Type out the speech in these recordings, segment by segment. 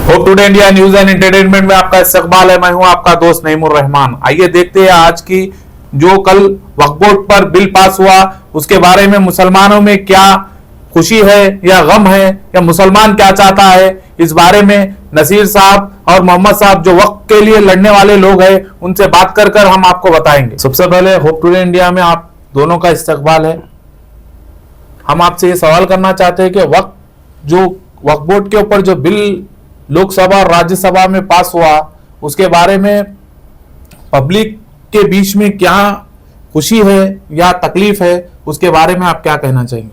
Hope today India news and entertainment में आपका इस्तकबाल है। मैं हूं आपका दोस्त नईमुर रहमान। आइए देखते हैं आज की जो कल वक्फ बोर्ड पर बिल पास हुआ उसके बारे में मुसलमानों में क्या खुशी है या गम है या मुसलमान क्या चाहता है, इस बारे में नसीर साहब और मोहम्मद साहब जो वक्फ के लिए लड़ने वाले लोग हैं उनसे बात कर कर हम आपको बताएंगे। सबसे पहले होप टुडे इंडिया में आप दोनों का इस्तकबाल है। हम आपसे ये सवाल करना चाहते हैं कि वक्फ बोर्ड के ऊपर जो बिल लोकसभा और राज्यसभा में पास हुआ उसके बारे में पब्लिक के बीच में क्या खुशी है या तकलीफ है, उसके बारे में आप क्या कहना चाहेंगे?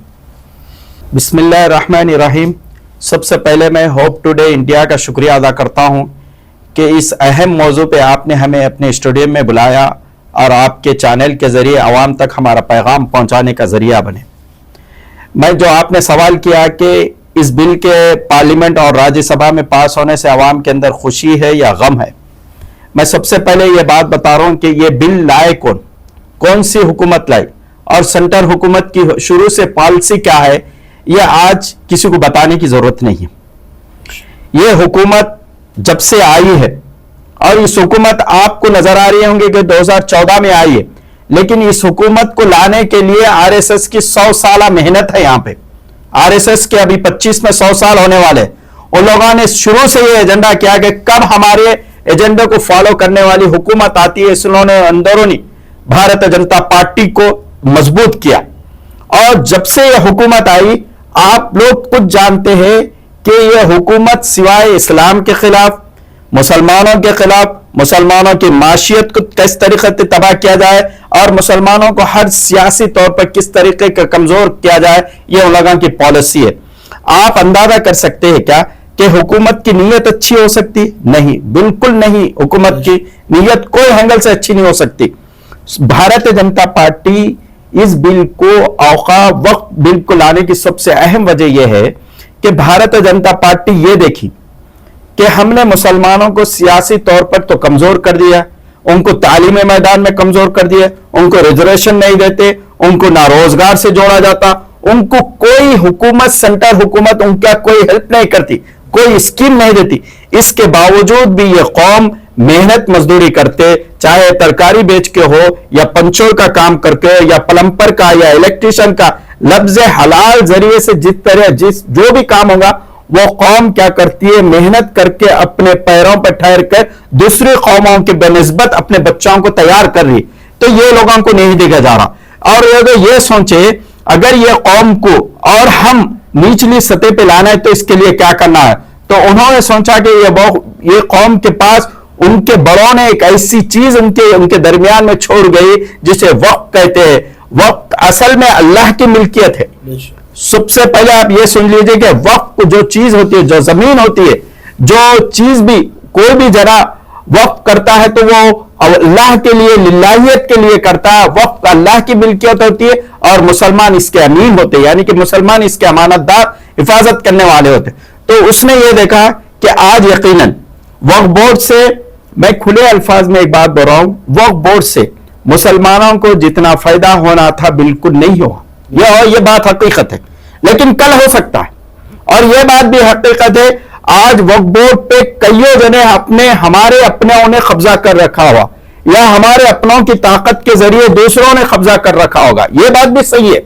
बिस्मिल्लाहिर्रहमानिर्रहीम। सबसे पहले मैं होप टुडे इंडिया का शुक्रिया अदा करता हूं कि इस अहम मौजू पे आपने हमें अपने स्टूडियो में बुलाया और आपके चैनल के जरिए आवाम तक हमारा पैगाम पहुंचाने का जरिया बने। मैं जो आपने सवाल किया कि इस बिल के पार्लियामेंट और राज्यसभा में पास होने से आवाम के अंदर खुशी है या गम है, मैं सबसे पहले ये बात बता रहा हूं कि ये बिल लाए कौन सी हुकूमत लाई और सेंटर हुकूमत की शुरू से पॉलिसी क्या है, यह आज किसी को बताने की जरूरत नहीं है। ये हुकूमत जब से आई है और इस हुकूमत आपको नजर आ रही होंगे कि 2014 में आई है, लेकिन इस हुकूमत को लाने के लिए आरएसएस की 100 साल मेहनत है। यहां पे आरएसएस के अभी 25 में 100 साल होने वाले। उन लोगों ने शुरू से ये एजेंडा किया कि कब हमारे एजेंडे को फॉलो करने वाली हुकूमत आती है। इन्होंने अंदरूनी भारतीय जनता पार्टी को मजबूत किया और जब से यह हुकूमत आई आप लोग कुछ जानते हैं कि यह हुकूमत सिवाय इस्लाम के खिलाफ, मुसलमानों के खिलाफ, मुसलमानों की माशियत को किस तरीके से तबाह किया जाए और मुसलमानों को हर सियासी तौर पर किस तरीके का कमजोर किया जाए, यह उन लोगों की पॉलिसी है। आप अंदाजा कर सकते हैं क्या कि हुकूमत की नीयत अच्छी हो सकती? नहीं, बिल्कुल नहीं। हुकूमत की नीयत कोई एंगल से अच्छी नहीं हो सकती। भारतीय जनता पार्टी इस बिल को वक्फ बिल को लाने की सबसे अहम वजह यह है कि भारतीय जनता पार्टी ये देखी कि हमने मुसलमानों को सियासी तौर पर तो कमजोर कर दिया, उनको तालीमी मैदान में कमजोर कर दिया, उनको रिजर्वेशन नहीं देते, उनको ना रोजगार से जोड़ा जाता, उनको कोई हुकूमत, सेंटर हुकूमत उनका कोई हेल्प नहीं करती, कोई स्कीम नहीं देती। इसके बावजूद भी ये कौम मेहनत मजदूरी करते, चाहे तरकारी बेच के हो या पंचर का काम करके या प्लम्बर का या इलेक्ट्रिशियन का, लफ्ज हलाल जरिए से जो भी काम होगा वो कौम क्या करती है, मेहनत करके अपने पैरों पर ठहर कर दूसरी कौमों के बेनिस्बत अपने बच्चों को तैयार कर रही। तो ये लोगों को नहीं देखा जा रहा। और अगर ये सोचे अगर ये कौम को और हम निचली सतह पे लाना है तो इसके लिए क्या करना है, तो उन्होंने सोचा कि ये कौम के पास उनके बड़ों ने एक ऐसी चीज उनके दरमियान में छोड़ गई जिसे वक्फ कहते हैं। वक्फ असल में अल्लाह की मिल्कियत है। सबसे पहले आप ये सुन लीजिए कि वक्फ जो चीज होती है, जो जमीन होती है, जो चीज भी कोई भी जरा वक्फ करता है तो वो अल्लाह के लिए, लिल्लाहियत के लिए करता है। वक्फ अल्लाह की मिल्कियत होती है और मुसलमान इसके अमीन होते हैं, यानी कि मुसलमान इसके अमानतदार, हिफाजत करने वाले होते। तो उसने ये देखा कि आज यकीनन वक्फ बोर्ड से, मैं खुले अल्फाज में एक बात बोल रहा हूं, वक्फ बोर्ड से मुसलमानों को जितना फायदा होना था बिल्कुल नहीं हुआ। यह बात हकीकत है, लेकिन कल हो सकता है। और यह बात भी हकीकत है, आज वक्फ बोर्ड पे कईयों जने हमारे अपनों ने कब्जा कर रखा हुआ या हमारे अपनों की ताकत के जरिए दूसरों ने कब्जा कर रखा होगा। यह बात भी सही है।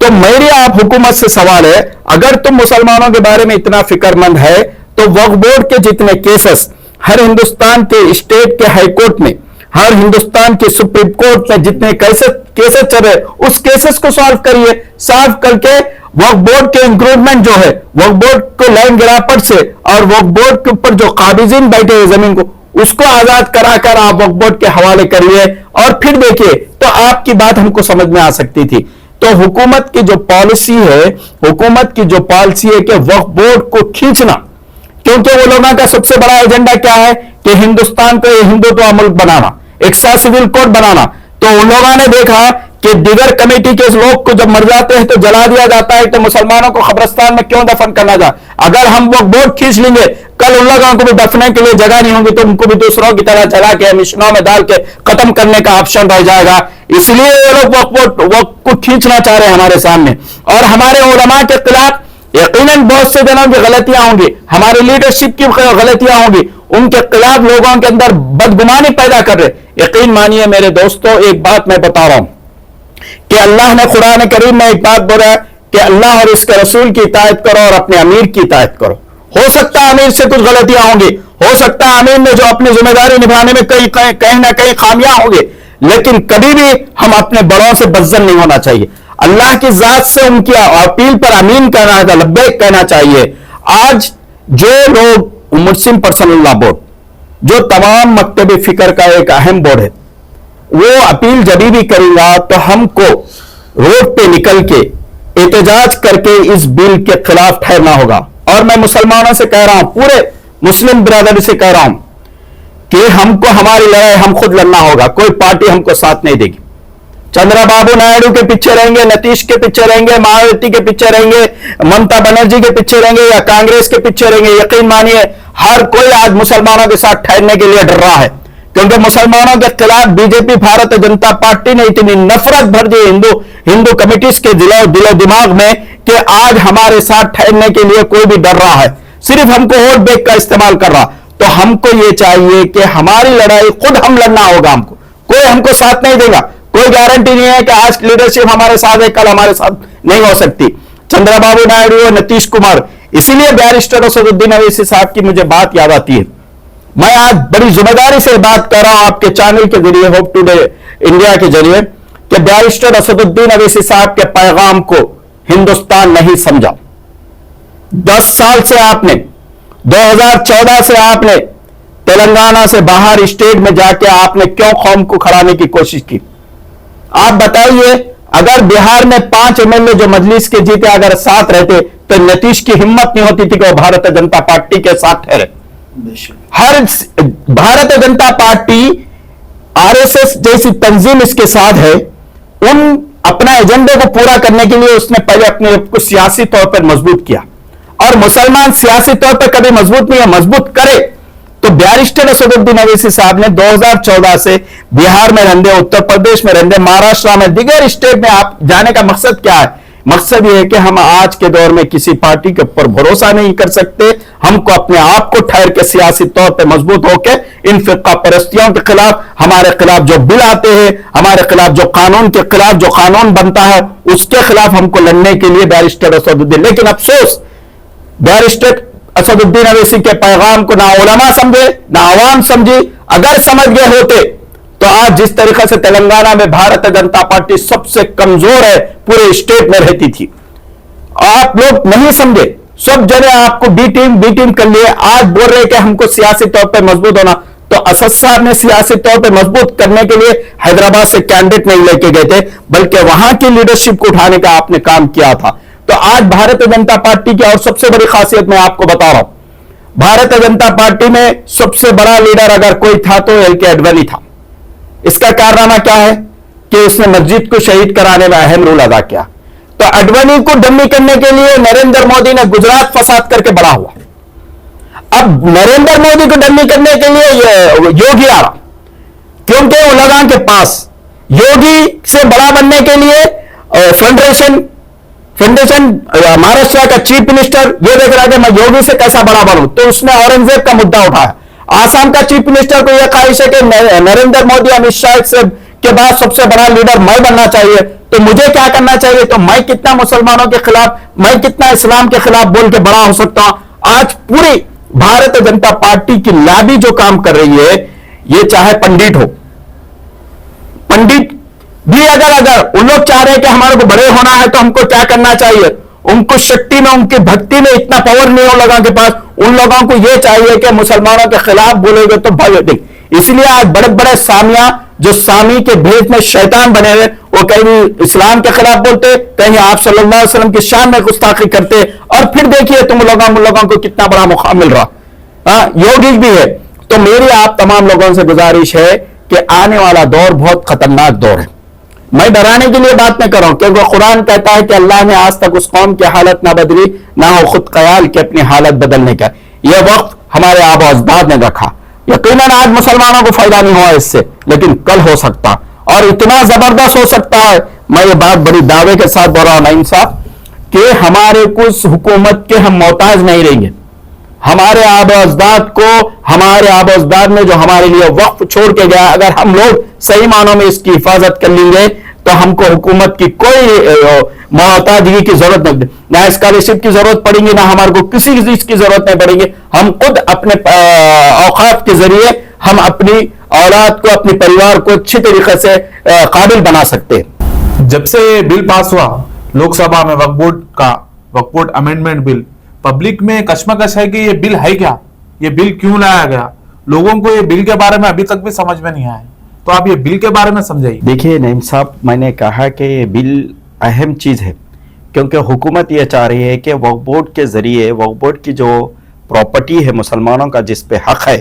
तो मेरी आप हुकूमत से सवाल है, अगर तुम मुसलमानों के बारे में इतना फिक्रमंद है तो वक्फ बोर्ड के जितने केसेस हर हिंदुस्तान के स्टेट के हाई कोर्ट में, हर हिंदुस्तान के सुप्रीम कोर्ट में जितने केसेस चल रहे, उस केसेस को सॉल्व करिए। सॉल्व करके वक्फ बोर्ड के इंक्रूवमेंट जो है, वक्फ बोर्ड को लाइन गिरापट से और वक्फ बोर्ड के ऊपर जो काबिजीन बैठे हुए जमीन को, उसको आजाद कराकर आप वक्फ बोर्ड के हवाले करिए और फिर देखिए तो आपकी बात हमको समझ में आ सकती थी। तो हुकूमत की जो पॉलिसी है, हुकूमत की जो पॉलिसी है कि वक्फ बोर्ड को खींचना, क्योंकि वो लोगों का सबसे बड़ा एजेंडा क्या है कि हिंदुस्तान को हिंदुत्व मुल्क बनाना, एक सा सिविल कोड बनाना। तो उन लोगों ने देखा कि दिगर कमेटी के लोग को जब मर जाते हैं तो जला दिया जाता है, तो मुसलमानों को कब्रिस्तान में क्यों दफन करना जा। अगर हम वक्फ बोर्ड खींच लेंगे, कल उन लोगों को भी दफने के लिए जगह नहीं होगी, तो उनको भी दूसरों की तरह जला के मिशनों में डाल के खत्म करने का ऑप्शन रह जाएगा। इसलिए ये लोग वक्फ को खींचना चाह रहे हैं हमारे सामने और हमारे उलमा के खिलाफ यकीनन बहुत से जनों की गलतियां होंगी, हमारी लीडरशिप की गलतियां होंगी, उनके खिलाफ लोगों के अंदर बदगुमानी पैदा कर रहे। यकीन मानिए मेरे दोस्तों, एक बात मैं बता रहा हूं कि अल्लाह ने कुरान करीम में एक बात बोला कि अल्लाह और उसके रसूल की इताअत करो और अपने अमीर की इताअत करो। हो सकता है अमीर से कुछ गलतियां होंगी, हो सकता है अमीर ने जो अपनी जिम्मेदारी निभाने में कहीं ना कहीं खामियां होंगी, लेकिन कभी भी हम अपने बड़ों से बज्जन नहीं होना चाहिए। अल्लाह की जात से उनकी अपील पर अमीन कहना, लब्बैक कहना चाहिए। आज जो लोग मुस्लिम पर्सनल बोर्ड, जो तमाम मकतब फिक्र का एक अहम बोर्ड है, वो अपील जब भी करेगा तो हमको रोड पे निकल के एहतजाज करके इस बिल के खिलाफ ठहरना होगा। और मैं मुसलमानों से कह रहा हूं, पूरे मुस्लिम बिरादरी से कह रहा हूं कि हमको हमारी लड़ाई हम खुद लड़ना होगा, कोई पार्टी हमको साथ नहीं देगी। चंद्रबाबू नायडू के पीछे रहेंगे, नीतीश के पीछे रहेंगे, मायावती के पीछे रहेंगे, ममता बनर्जी के पीछे रहेंगे या कांग्रेस के पीछे रहेंगे, यकीन मानिए हर कोई आज मुसलमानों के साथ ठहरने के लिए डर रहा है, क्योंकि मुसलमानों के खिलाफ बीजेपी भारतीय जनता पार्टी ने इतनी नफरत भर दी हिंदू कमिटीज के दिलो दिमाग में कि आज हमारे साथ ठहरने के लिए कोई भी डर रहा है, सिर्फ हमको वोट बैंक का इस्तेमाल कर रहा। तो हमको ये चाहिए कि हमारी लड़ाई खुद हम लड़ना होगा, हमको कोई हमको साथ नहीं देगा। कोई गारंटी नहीं है कि आज लीडरशिप हमारे साथ है, कल हमारे साथ नहीं हो सकती। चंद्रबाबू नायडू और नीतीश कुमार, इसीलिए बैरिस्टर असदुद्दीन अवैसी साहब की मुझे बात याद आती है। मैं आज बड़ी जिम्मेदारी से बात कर रहा हूं आपके चैनल के जरिए, होप टुडे इंडिया के जरिए, कि बैरिस्टर असदुद्दीन अवैसी साहब के पैगाम को हिंदुस्तान नहीं समझा। 10 साल से आपने, 2014 से आपने तेलंगाना से बाहर स्टेट में जाके आपने क्यों कौम को खड़ाने की कोशिश की? आप बताइए, अगर बिहार में 5 एमएलए जो मजलिस के जीते अगर साथ रहते तो नीतीश की हिम्मत नहीं होती थी कि वो भारतीय जनता पार्टी के साथ ठहरे। हर भारतीय जनता पार्टी, आरएसएस जैसी तंजीम इसके साथ है, उन अपना एजेंडे को पूरा करने के लिए उसने पहले अपने आप को सियासी तौर पर मजबूत किया। और मुसलमान सियासी तौर पर कभी मजबूत नहीं है, मजबूत करे तो बैरिस्टर असदुद्दीन अवैसी साहब ने 2014 से बिहार में रहते, उत्तर प्रदेश में रहते, महाराष्ट्र में, दिगर स्टेट में आप जाने का मकसद क्या है? मकसद यह है कि हम आज के दौर में किसी पार्टी के ऊपर भरोसा नहीं कर सकते। हमको अपने आप को ठहर के सियासी तौर पर मजबूत होकर इन फिक्का परस्तियों के खिलाफ, हमारे खिलाफ जो बिल आते हैं, हमारे खिलाफ जो कानून के खिलाफ जो कानून बनता है, उसके खिलाफ हमको लड़ने के लिए बैरिस्टर असदुद्दीन। लेकिन अफसोस, बैरिस्टर असदुद्दीन अवैसी के पैगाम को ना उलमा समझे, ना आवाम समझी। अगर समझ गए होते तो आज जिस तरीके से तेलंगाना में भारतीय जनता पार्टी सबसे कमजोर है पूरे स्टेट में रहती थी, आप लोग नहीं समझे, सब जगह आपको बी टीम कर लिए। आज बोल रहे कि हमको सियासी तौर पर मजबूत होना, तो असद साहब ने सियासी तौर पर मजबूत करने के लिए हैदराबाद से कैंडिडेट नहीं लेके गए थे, बल्कि वहां की लीडरशिप को उठाने का आपने काम किया था। तो आज भारतीय जनता पार्टी की और सबसे बड़ी खासियत मैं आपको बता रहा हूं, भारतीय जनता पार्टी में सबसे बड़ा लीडर अगर कोई था तो एल के अडवाणी था। इसका कारनामा क्या है कि उसने मस्जिद को शहीद कराने में अहम रोल अदा किया। तो अडवाणी को डम्मी करने के लिए नरेंद्र मोदी ने गुजरात फसाद करके बड़ा हुआ। अब नरेंद्र मोदी को डम्मी करने के लिए योगी आ रहा, क्योंकि वो लगा के पास योगी से बड़ा बनने के लिए फाउंडेशन महाराष्ट्र का चीफ मिनिस्टर ये देख रहा है कि मैं योगी से कैसा बड़ा बनूं, तो उसने औरंगजेब का मुद्दा उठाया। आसाम का चीफ मिनिस्टर को यह ख्वाहिश है कि नरेंद्र मोदी अमित शाह के बाद सबसे बड़ा लीडर मैं बनना चाहिए, तो मुझे क्या करना चाहिए, तो मैं कितना मुसलमानों के खिलाफ, मैं कितना इस्लाम के खिलाफ बोल के बड़ा हो सकता हूं। आज पूरी भारतीय जनता पार्टी की लॉबी जो काम कर रही है, ये चाहे पंडित हो, पंडित भी अगर उन लोग चाह रहे हैं कि हमारे को बड़े होना है तो हमको क्या करना चाहिए, उनको शक्ति में, उनकी भक्ति में इतना पावर नहीं हो लोगों के पास। उन लोगों को यह चाहिए कि मुसलमानों के खिलाफ बोलेंगे तो भाई, इसलिए आज बड़े बड़े सामिया जो सामी के भेद में शैतान बने हुए, वो कहीं इस्लाम के खिलाफ बोलते, कहीं आप सल्लल्लाहु अलैहि वसल्लम की शान में गुस्ताखी करते, और फिर देखिए तुम लोगों को कितना बड़ा मौका मिल रहा। योगी भी है। तो मेरी आप तमाम लोगों से गुजारिश है कि आने वाला दौर बहुत खतरनाक दौर है। मैं डराने के लिए बात नहीं कर रहा हूं, क्योंकि कुरान कहता है कि अल्लाह ने आज तक उस कौम की हालत ना बदली, ना हो खुद ख्याल कि अपनी हालत बदलने का। यह वक्त हमारे आबा अजदाद ने रखा। यकीनन आज मुसलमानों को फायदा नहीं हुआ इससे, लेकिन कल हो सकता, और इतना जबरदस्त हो सकता है। मैं ये बात बड़ी दावे के साथ बोल रहा हूं नईम साहब کہ ہمارے کچھ حکومت کے ہم محتاج نہیں رہیں گے. ہمارے آبا اجداد کو، ہمارے آبا اجداد نے جو ہمارے لیے وقف چھوڑ کے گیا، اگر ہم لوگ صحیح معنوں میں اس کی حفاظت کر لیں گے تو ہم کو حکومت کی کوئی محتاجگی کی ضرورت نہیں، نہ اسکالرشپ کی ضرورت پڑیں گی، نہ ہمارے کو کسی چیز کی ضرورت نہیں پڑے گی. ہم خود اپنے اوقات کے ذریعے ہم اپنی اولاد کو، اپنے پریوار کو اچھی طریقے سے قابل بنا سکتے ہیں. جب سے یہ بل پاس ہوا لوک سبھا میں، وقف بورڈ امینڈمنٹ بل، پبلک میں کشمکش ہے کہ یہ بل ہے کیا، یہ بل کیوں لایا گیا. لوگوں کو یہ بل کے بارے میں ابھی تک بھی سمجھ میں نہیں آیا، تو آپ یہ بل کے بارے میں سمجھائیے. دیکھیے نعیم صاحب، میں نے کہا کہ یہ بل اہم چیز ہے، کیونکہ حکومت یہ چاہ رہی ہے کہ وقف بورڈ کے ذریعے، وقف بورڈ کی جو پراپرٹی ہے مسلمانوں کا، جس پہ حق ہے،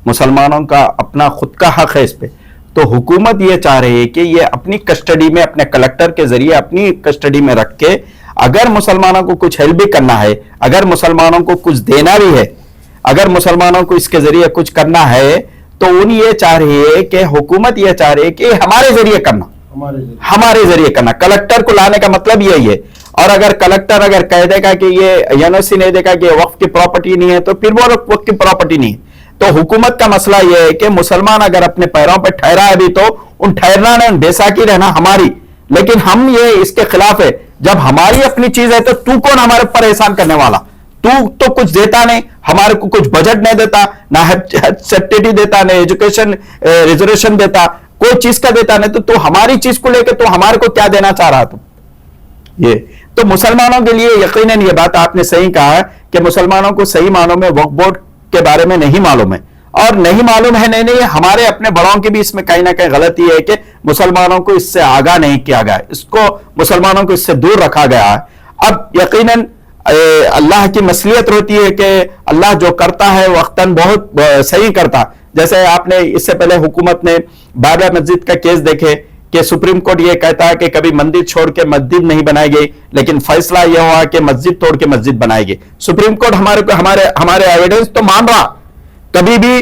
مسلمانوں کا اپنا خود کا حق ہے اس پہ، تو حکومت یہ چاہ رہی ہے کہ یہ اپنی کسٹڈی میں، اپنے کلیکٹر کے ذریعے اپنی کسٹڈی میں رکھ کے، اگر مسلمانوں کو کچھ ہیلپ بھی کرنا ہے، اگر مسلمانوں کو کچھ دینا بھی ہے، اگر مسلمانوں کو اس کے ذریعے کچھ کرنا ہے، تو انہیں یہ چاہ رہی ہے کہ حکومت یہ چاہ رہی ہے کہ ہمارے ذریعے کرنا، ہمارے ذریعے کرنا. کلیکٹر کو لانے کا مطلب یہی ہے. اور اگر کلیکٹر اگر کہہ دے گا کہ یہ یونیورسٹی نہیں دے گا کہ یہ وقف کی پراپرٹی نہیں ہے، تو پھر وہ وقف کی پراپرٹی نہیں ہے. تو حکومت کا مسئلہ یہ ہے کہ مسلمان اگر اپنے پیروں پہ ٹھہرا ہے بھی، تو ان ٹھہرنا نہیں، بے ساکی رہنا ہماری. لیکن ہم یہ اس کے خلاف ہے. جب ہماری اپنی چیز ہے تو کون ہمارے پر احسان کرنے والا؟ تو کچھ دیتا نہیں، ہمارے کو کچھ بجٹ نہیں دیتا، نہ سبسڈی دیتا، نہ ایجوکیشن ریزرویشن دیتا، کوئی چیز کا دیتا نہیں. تو ہماری چیز کو لے کے تو ہمارے کو کیا دینا چاہ رہا؟ یہ تو مسلمانوں کے لیے یقیناً یہ بات آپ نے صحیح کہا ہے کہ مسلمانوں کو صحیح معنوں میں وقف بورڈ کے بارے میں نہیں معلوم ہے. اور نہیں معلوم ہے، نہیں ہمارے اپنے بڑوں کی بھی اس میں کہیں نہ کہیں غلطی ہے کہ مسلمانوں کو اس سے آگاہ نہیں کیا گیا، اس کو مسلمانوں کو اس سے دور رکھا گیا ہے. اب یقیناً اللہ کی مصلیحت ہوتی ہے کہ اللہ جو کرتا ہے وقتاً بہت صحیح کرتا. جیسے آپ نے اس سے پہلے حکومت نے بابا مسجد کا کیس دیکھے کہ سپریم کورٹ یہ کہتا ہے کہ کبھی مندر چھوڑ کے مسجد نہیں بنائے گئی، لیکن فیصلہ یہ ہوا کہ مسجد توڑ کے مسجد بنائے گی. سپریم کورٹ ہمارے ایویڈنس تو مان رہا. کبھی بھی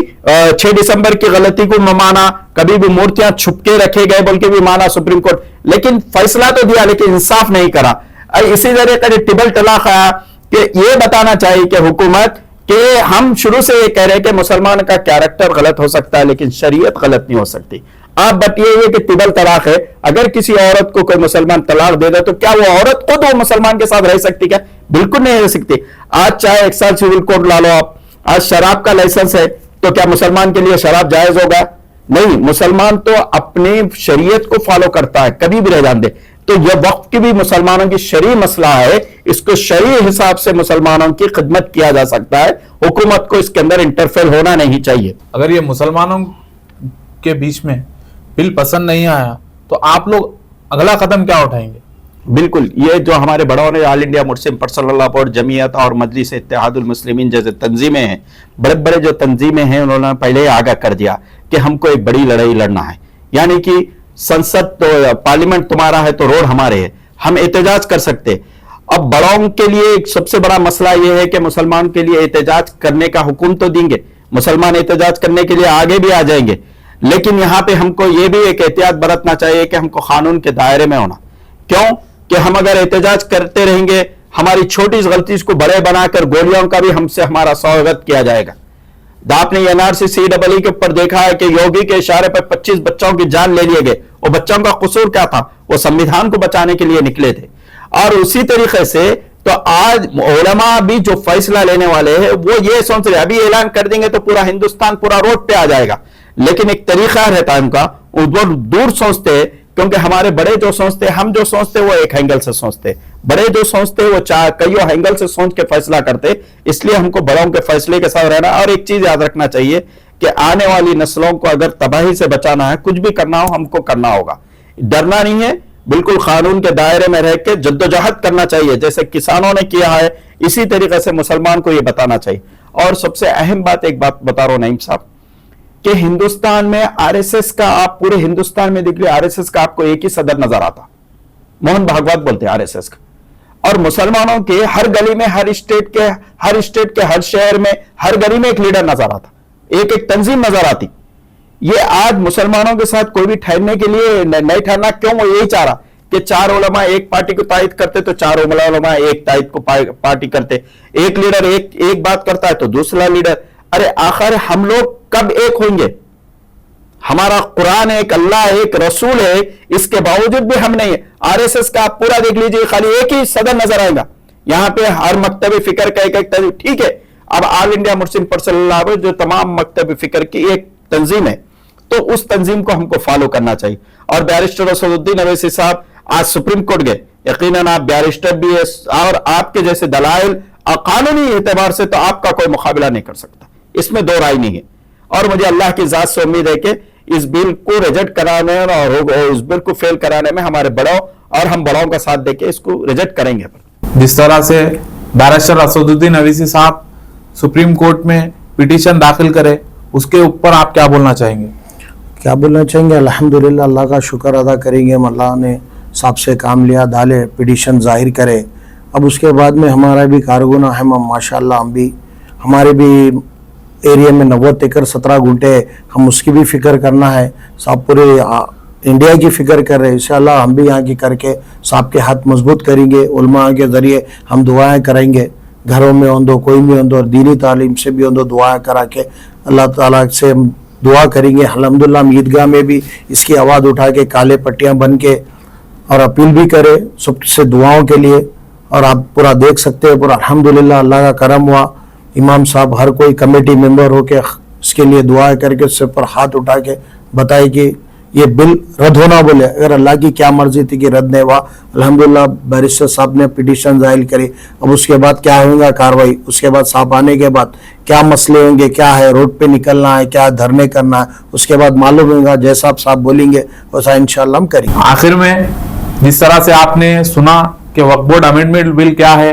6 دسمبر کی غلطی کو مانا، کبھی بھی مورتیاں چھپ کے رکھے گئے بول کے بھی مانا سپریم کورٹ، لیکن فیصلہ تو دیا لیکن انصاف نہیں کرا. اسی طرح کا ٹبل طلاق آیا کہ یہ بتانا چاہیے کہ حکومت کہ ہم شروع سے یہ کہہ رہے کہ مسلمان کا کیریکٹر غلط ہو سکتا ہے لیکن شریعت غلط نہیں ہو سکتی. آپ بتائیے کہ ٹبل طلاق ہے، اگر کسی عورت کو کوئی مسلمان طلاق دے دے تو کیا وہ عورت خود وہ مسلمان کے ساتھ رہ سکتی؟ کیا بالکل نہیں رہ سکتی. آج چاہے 1 سال سول کوڈ لا لو آپ، آج شراب کا لائسنس ہے، تو کیا مسلمان کے لیے شراب جائز ہوگا؟ نہیں. مسلمان تو اپنی شریعت کو فالو کرتا ہے، کبھی بھی رہ جان دے. تو یہ وقف کی بھی مسلمانوں کی شرعی مسئلہ ہے، اس کو شرعی حساب سے مسلمانوں کی خدمت کیا جا سکتا ہے. حکومت کو اس کے اندر انٹرفیئر ہونا نہیں چاہیے. اگر یہ مسلمانوں کے بیچ میں بل پسند نہیں آیا تو آپ لوگ اگلا قدم کیا اٹھائیں گے؟ بالکل، یہ جو ہمارے بڑوں نے آل انڈیا مسلم پرسنل لا بورڈ، جمعیت اور مجلس اتحاد المسلمین جیسے تنظیمیں ہیں، بڑے بڑے جو تنظیمیں ہیں، انہوں نے پہلے آگاہ کر دیا کہ ہم کو ایک بڑی لڑائی لڑنا ہے. یعنی کہ سنسد تو پارلیمنٹ تمہارا ہے تو روڈ ہمارے ہیں، ہم احتجاج کر سکتے. اب بڑوں کے لیے ایک سب سے بڑا مسئلہ یہ ہے کہ مسلمان کے لیے احتجاج کرنے کا حکم تو دیں گے، مسلمان احتجاج کرنے کے لیے آگے بھی آ جائیں گے، لیکن یہاں پہ ہم کو یہ بھی ایک احتیاط برتنا چاہیے کہ ہم کو قانون کے دائرے میں ہونا. کیوں کہ ہم اگر احتجاج کرتے رہیں گے، ہماری چھوٹی غلطی کو بڑے بنا کر گولیوں کا بھی ہم سے ہمارا سواگت کیا جائے گا. آپ نے NRC CEE کے اوپر دیکھا ہے کہ یوگی کے اشارے پر 25 بچوں کی جان لے لیے گئے. وہ بچوں کا قصور کیا تھا؟ وہ سمویدھان کو بچانے کے لیے نکلے تھے. اور اسی طریقے سے تو آج علماء بھی جو فیصلہ لینے والے ہیں وہ یہ سوچ رہے ابھی اعلان کر دیں گے تو پورا ہندوستان پورا روڈ پہ آ جائے گا. لیکن ایک طریقہ رہتا ہے ان کا، وہ دور سوچتے ہیں، کیونکہ ہمارے بڑے جو سوچتے ہیں، ہم جو سوچتے ہیں وہ ایک اینگل سے سوچتے ہیں، بڑے جو سوچتے ہیں وہ کئیوں اینگل سے سوچ کے فیصلہ کرتے. اس لیے ہم کو بڑوں کے فیصلے کے ساتھ رہنا. اور ایک چیز یاد رکھنا چاہیے کہ آنے والی نسلوں کو اگر تباہی سے بچانا ہے، کچھ بھی کرنا ہو، ہم کو کرنا ہوگا. ڈرنا نہیں ہے، بالکل قانون کے دائرے میں رہ کے جدوجہد کرنا چاہیے جیسے کسانوں نے کیا ہے. اسی طریقے سے مسلمان کو یہ بتانا چاہیے. اور سب سے اہم بات، ایک بات بتا رہا ہوں نعیم صاحب، کہ ہندوستان میں RSS کا، آپ پورے ہندوستان میں دیکھ لیں، RSS کا آپ کو ایک ہی صدر نظر آتا، موہن بھاگوت بولتے ہیں RSS کا. اور مسلمانوں کے ہر گلی میں، ہر اسٹیٹ کے ہر شہر میں، ہر گلی میں ایک لیڈر نظر آتا، ایک تنظیم نظر آتی. یہ آج مسلمانوں کے ساتھ کوئی بھی ٹھہرنے کے لیے نہیں ٹھہرنا. کیوں؟ وہ یہی چاہ رہا کہ 4 उलमा एक पार्टी को तायद करते तो 4 उलमा एक तायद को पार्टी करते, एक लीडर एक बात करता है तो दूसरा लीडर, अरे आखिर हम लोग कब एक होंगे? हमारा कुरान एक, अल्लाह एक, रसूल है, इसके बावजूद भी हम नहीं है। आरएसएस का आप पूरा देख लीजिए, खाली एक ही सदर नजर आएगा, यहाँ पे हर मकतब फिक्र का एक तंजीम, ठीक है। अब ऑल इंडिया मुस्लिम पर्सनल जो तमाम मकतब फिक्र की एक तंजीम है, तो उस तंजीम को हमको फॉलो करना चाहिए। और बैरिस्टर असदुद्दीन अवैसी साहब आज सुप्रीम कोर्ट गए, यकीनन आप बैरिस्टर भी है और आपके जैसे दलाइल कानूनी एतबार से तो आपका कोई मुकाबला नहीं कर सकता, इसमें दो राय नहीं है। और मुझे अल्लाह की जात से उम्मीद है कि इस बिल को रिजेक्ट कराने और इस बिल को फेल कराने में हमारे बड़ों और हम बड़ों का साथ देके इसको रिजेक्ट करेंगे। जिस तरह से बैरिस्टर असदुद्दीन अवैसी साहब सुप्रीम कोर्ट में पिटीशन दाखिल करे, उसके ऊपर आप क्या बोलना चाहेंगे? क्या बोलना चाहेंगे? अल्हम्दुलिल्लाह, अल्लाह का शुक्र अदा करेंगे, अल्लाह ने साहब से काम लिया, डाले पिटीशन जाहिर करे। अब उसके बाद में हमारा भी कारगुना है, माशाल्लाह हम भी, हमारे भी एरिया में 90 एकड़ 17 गुंठे, हम उसकी भी फिक्र करना है। साहब पूरे इंडिया की फिक्र कर रहे हैं, इंशाअल्लाह हम भी यहाँ की करके साहब के हाथ मजबूत करेंगे। उलमा के ज़रिए हम दुआएं करेंगे, घरों में हों दो, कोई भी हों दो, और दीनी तालीम से भी हों दो, दुआएं करा के अल्लाह ताला से दुआ करेंगे। अल्हम्दुलिल्लाह हम ईदगाह में भी इसकी आवाज़ उठा के काले पट्टियाँ बन के और अपील भी करें सबसे दुआओं के लिए। और आप पूरा देख सकते हैं, पूरा अल्हम्दुलिल्लाह अल्लाह का करम हुआ, इमाम साहब हर कोई कमेटी मेंबर होके इसके लिए दुआ करके उससे पर हाथ उठा के बताए कि ये बिल रद्द होना बोले। अगर अल्लाह की क्या मर्जी थी कि रद्द नहीं हुआ, अल्हम्दुलिल्लाह बैरिस्टर साहब ने पिटीशन जाहिर करी। अब उसके बाद क्या होगा कार्रवाई, उसके बाद साहब आने के बाद क्या मसले होंगे, क्या है, रोड पे निकलना है, क्या धरने करना है, उसके बाद मालूम होगा। जैसा साहब बोलेंगे वैसा इंशाअल्लाह हम करेंगे। आखिर में जिस तरह से आपने सुना कि वक्फ बोर्ड अमेंडमेंट बिल क्या है,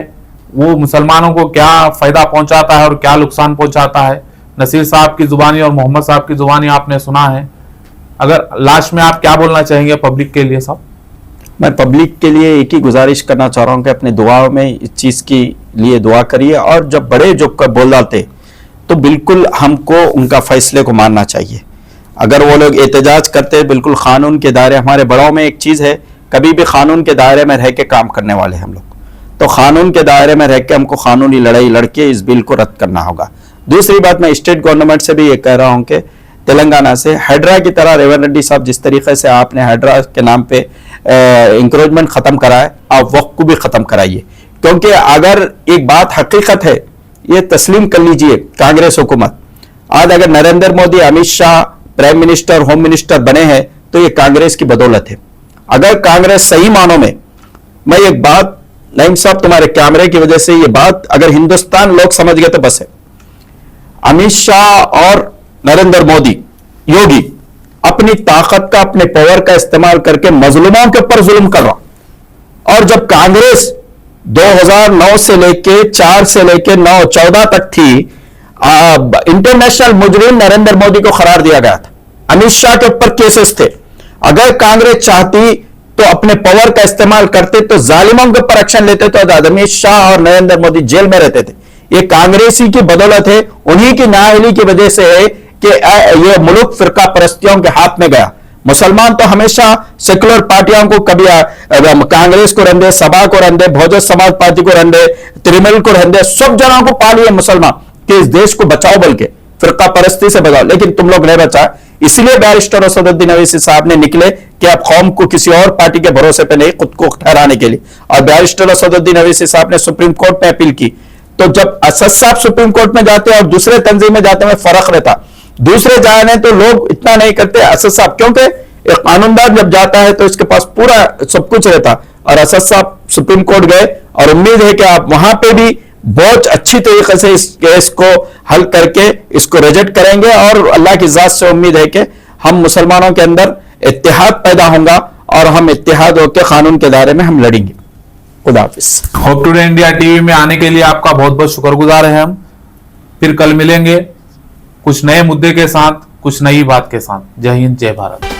वो मुसलमानों को क्या फायदा पहुंचाता है और क्या नुकसान पहुंचाता है, नसीर साहब की जुबानी और मोहम्मद साहब की जुबानी आपने सुना है। अगर लास्ट में आप क्या बोलना चाहेंगे पब्लिक के लिए? साहब, मैं पब्लिक के लिए एक ही गुजारिश करना चाह रहा हूँ कि अपने दुआओं में इस चीज़ के लिए दुआ करिए। और जब बड़े जो बोल डालते तो बिल्कुल हमको उनका फैसले को मानना चाहिए। अगर वो लोग एहतजाज करते, बिल्कुल कानून के दायरे, हमारे बड़ों में एक चीज़ है, कभी भी कानून के दायरे में रह के काम करने वाले हम लोग, तो कानून के दायरे में रह के हमको कानूनी लड़ाई लड़के इस बिल को रद्द करना होगा। दूसरी बात, मैं स्टेट गवर्नमेंट से भी ये कह रहा हूँ कि तेलंगाना से हैड्रा की तरह रेवंत रेड्डी साहब जिस तरीके से आपने हैड्रा के नाम पे इंक्रोचमेंट खत्म करा है, आप वक्त को भी खत्म कराइए। क्योंकि अगर एक बात हकीकत है, ये तस्लीम कर लीजिए, कांग्रेस हुकूमत आज अगर Narendra Modi, Amit Shah prime minister, home minister बने हैं तो ये कांग्रेस की बदौलत है। अगर कांग्रेस सही मानों में, मैं एक बात, नईम साहब तुम्हारे कैमरे की वजह से ये बात अगर हिंदुस्तान लोग समझ गए तो बस है, अमित शाह और नरेंद्र मोदी, योगी अपनी ताकत का, अपने पावर का इस्तेमाल करके मजलूमों के ऊपर जुल्म कर रहा। और जब कांग्रेस 2009 से लेके 4 से लेके 9, 14 तक थी, इंटरनेशनल मुजरिम नरेंद्र मोदी को करार दिया गया था, अमित शाह के ऊपर केसेस थे। अगर कांग्रेस चाहती तो अपने पावर का इस्तेमाल करते तो जालिमों के ऊपर एक्शन लेते, तो अमित शाह और नरेंद्र मोदी जेल में रहते थे। ये कांग्रेसी की बदौलत है, उन्हीं की नाअहली की वजह से है कि ये मुल्क फिरका परस्तियों के हाथ में गया। मुसलमान तो हमेशा सेकुलर पार्टियों को, कभी कांग्रेस को रंदे, सभा को रंदे, बहुजन समाज पार्टी को रंदे, तृणमूल को रंदे, सब जनों को पालिए मुसलमान कि इस देश को बचाओ, बल्कि फिरका परस्ती से बचाओ। लेकिन तुम लोग नहीं बचा, इसलिए बैरिस्टर असदुद्दीन अवैसी साहब ने निकले कि अब कौम को किसी और पार्टी के भरोसे पे नहीं, खुद को ठहराने के लिए। और बैरिस्टर असदुद्दीन अवैसी साहब ने सुप्रीम कोर्ट में अपील की। तो जब असद साहब सुप्रीम कोर्ट में जाते हैं और दूसरे तंजीम में जाते हैं, फर्क रहता। दूसरे जाने तो लोग इतना नहीं करते, असद साहब, क्योंकि एक कानूनदार जब जाता है तो इसके पास पूरा सब कुछ रहता। और असद साहब सुप्रीम कोर्ट गए और उम्मीद है कि आप वहां पे भी बहुत अच्छी तरीके से इस केस को हल करके इसको रिजेक्ट करेंगे। और अल्लाह की जात से उम्मीद है कि हम मुसलमानों के अंदर इत्तेहाद पैदा होगा और हम इत्तेहाद होकर कानून के दायरे में हम लड़ेंगे। खुदा हाफिज। होप टुडे इंडिया टीवी में आने के लिए आपका बहुत बहुत शुक्रगुजार है हम। फिर कल मिलेंगे कुछ नए मुद्दे के साथ, कुछ नई बात के साथ। जय हिंद, जय भारत।